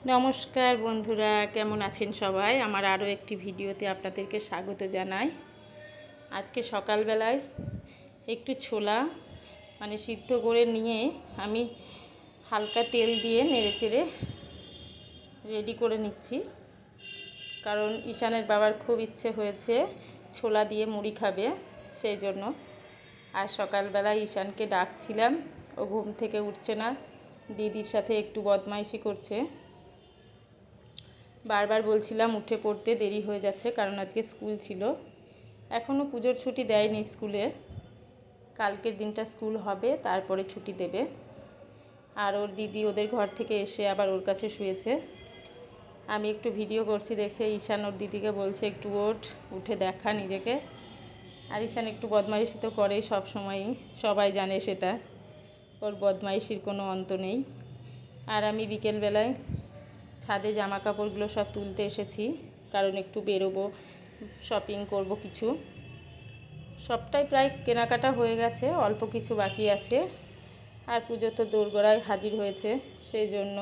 নমস্কার বন্ধুরা, কেমন আছেন সবাই? আমার আরও একটি ভিডিওতে আপনাদেরকে স্বাগত জানাই। আজকে সকালবেলায় একটু ছোলা সিদ্ধ করে নিয়ে আমি হালকা তেল দিয়ে নেড়েচেড়ে রেডি করে নিচ্ছি, কারণ ঈশানের বাবার খুব ইচ্ছে হয়েছে ছোলা দিয়ে মুড়ি খাবে, সেই জন্য। আর সকালবেলায় ঈশানকে ডাকছিলাম, ও ঘুম থেকে উঠছে না, দিদির সাথে একটু বদমাইশি করছে। বারবার বলছিলাম উঠে পড়তে, দেরি হয়ে যাচ্ছে, কারণ আজকে স্কুল ছিল। এখনও পুজোর ছুটি দেয়নি স্কুলে, কালকের দিনটা স্কুল হবে, তারপরে ছুটি দেবে। আর ওর দিদি ওদের ঘর থেকে এসে আবার ওর কাছে শুয়েছে। আমি একটু ভিডিও করছি দেখে ঈশান ওর দিদিকে বলছে একটু উঠে দেখা নিজেকে। আর ঈশান একটু বদমাইশি তো করেই সব সময়ই, সবাই জানে সেটা, ওর বদমাইশির কোনো অন্ত নেই। আর আমি বিকেলবেলায় ছাদে জামা কাপড়গুলো সব তুলতে এসেছি, কারণ একটু বেরোবো, শপিং করব কিছু। সবটাই প্রায় কেনাকাটা হয়ে গেছে, অল্প কিছু বাকি আছে। আর পুজো তো দোরগোড়ায় হাজির হয়েছে, সেই জন্য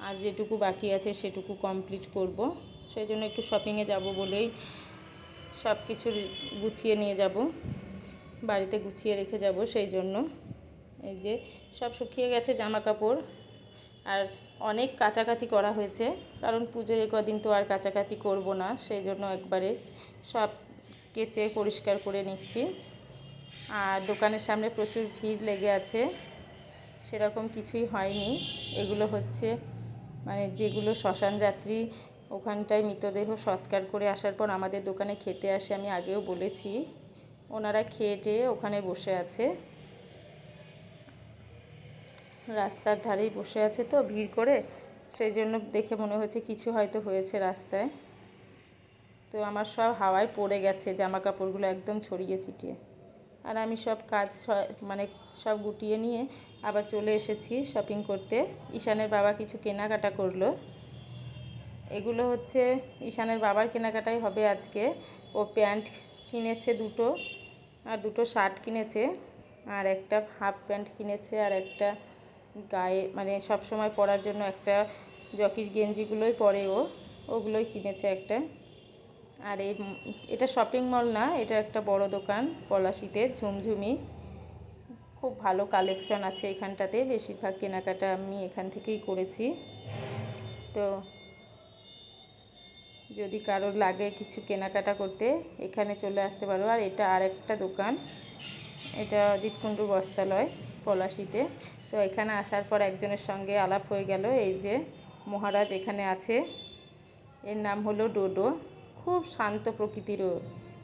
আর যেটুকু বাকি আছে সেটুকু কমপ্লিট করব। সেই জন্য একটু শপিংয়ে যাব বলেই সব কিছু গুছিয়ে নিয়ে যাব, বাড়িতে গুছিয়ে রেখে যাব। সেই জন্য এই যে সব শুকিয়ে গেছে জামা কাপড়, আর অনেক কাচাকাচি করা হয়েছে, কারণ পুজোর কদিন তো আর কাচাকাচি করব না, সেই জন্য একবারে সব কেচে পরিষ্কার করে নিচ্ছি। আর দোকানের সামনে প্রচুর ভিড় লেগে আছে, সেরকম কিছুই হয়নি। এগুলো হচ্ছে যেগুলো শ্মশান যাত্রী ওখানটায় মৃতদেহ সৎকার করে আসার পর আমাদের দোকানে খেতে আসে, আমি আগেও বলেছি। ওনারা খেয়ে টেয়ে ওখানে বসে আছে, রাস্তার ধারেই বসে আছে, তো ভিড় করে, সেই জন্য দেখে মনে হচ্ছে কিছু হয়তো হয়েছে রাস্তায়। তো আমার সব হাওয়ায় পড়ে গেছে জামা কাপড়গুলো, একদম ছড়িয়ে ছিটিয়ে। আর আমি সব কাজ সব গুটিয়ে নিয়ে আবার চলে এসেছি শপিং করতে। ঈশানের বাবা কিছু কেনাকাটা করলো। এগুলো হচ্ছে ঈশানের বাবার কেনাকাটাই হবে আজকে। ও প্যান্ট কিনেছে দুটো, আর দুটো শার্ট কিনেছে, আর একটা হাফ প্যান্ট কিনেছে, আর একটা গায়ে সব সময় পরার জন্য একটা জকির গেঞ্জিগুলোই পরে ওগুলোই কিনেছে একটা। আর এটা শপিং মল না, এটা একটা বড় দোকান পলাশিতে, ঝুমঝুমি। খুব ভালো কালেকশন আছে এখানটাতে, বেশিরভাগ কেনাকাটা আমি এখান থেকেই করেছি। তো যদি কারোর লাগে কিছু কেনাকাটা করতে, এখানে চলে আসতে পারো। আর এটা আর একটা দোকান, এটা অজিত কুণ্ডু বস্ত্রালয় পলাশিতে। তো এখানে আসার পর একজনের সঙ্গে আলাপ হয়ে গেল, এই যে মহারাজ এখানে আছে, এর নাম হলো ডোডো। খুব শান্ত প্রকৃতিরও।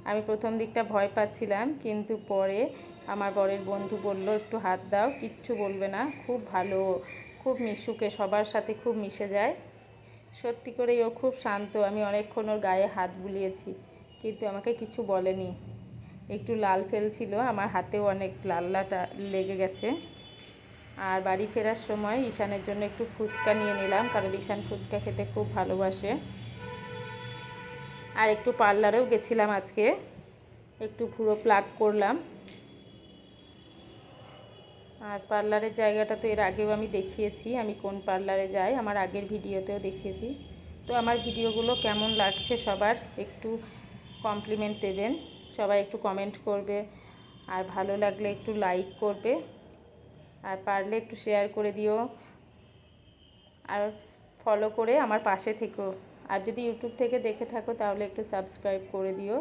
আমি প্রথম দিকটা ভয় পাচ্ছিলাম, কিন্তু পরে আমার বরের বন্ধু বলল একটু হাত দাও, কিচ্ছু বলবে না, খুব ভালো, খুব মিশুকে, সবার সাথে খুব মিশে যায়। সত্যি করেই ও খুব শান্ত। আমি অনেকক্ষণ ওর গায়ে হাত বুলিয়েছি, কিন্তু আমাকে কিছু বলেনি। একটু লাল ফেলছিল, আমার হাতেও অনেক লালটা লেগে গেছে। আর বাড়ি ফেরার সময় ঈশানের জন্য একটু ফুচকা নিয়ে নিলাম, কারণ ঈশান ফুচকা খেতে খুব ভালোবাসে। আর একটু পার্লারেও গেছিলাম আজকে, একটু ভুরো প্লাক করলাম। আর পার্লারের জায়গাটা তো এর আগেও আমি দেখিয়েছি, আমি কোন পার্লারে যাই, আমার আগের ভিডিওতেও দেখিয়েছি। তো আমার ভিডিওগুলো কেমন লাগছে সবার একটু কমপ্লিমেন্ট দেবেন, সবাই একটু কমেন্ট করবে, আর ভালো লাগলে একটু লাইক করবে, আর পারলে একটু শেয়ার করে দিও, আর ফলো করে আমার পাশে থেকো। আর যদি ইউটিউব থেকে দেখে থাকো তাহলে একটু সাবস্ক্রাইব করে দিও।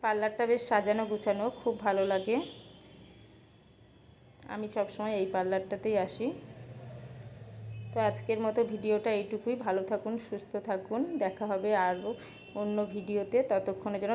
পার্লারটা বেশ সাজানো গুছানো, খুব ভালো লাগে। আমি সবসময় এই পার্লারটাতেই আসি। তো আজকের মতো ভিডিওটা এইটুকুই। ভালো থাকুন, সুস্থ থাকুন, দেখা হবে আরও অন্য ভিডিওতে। ততক্ষণে যেন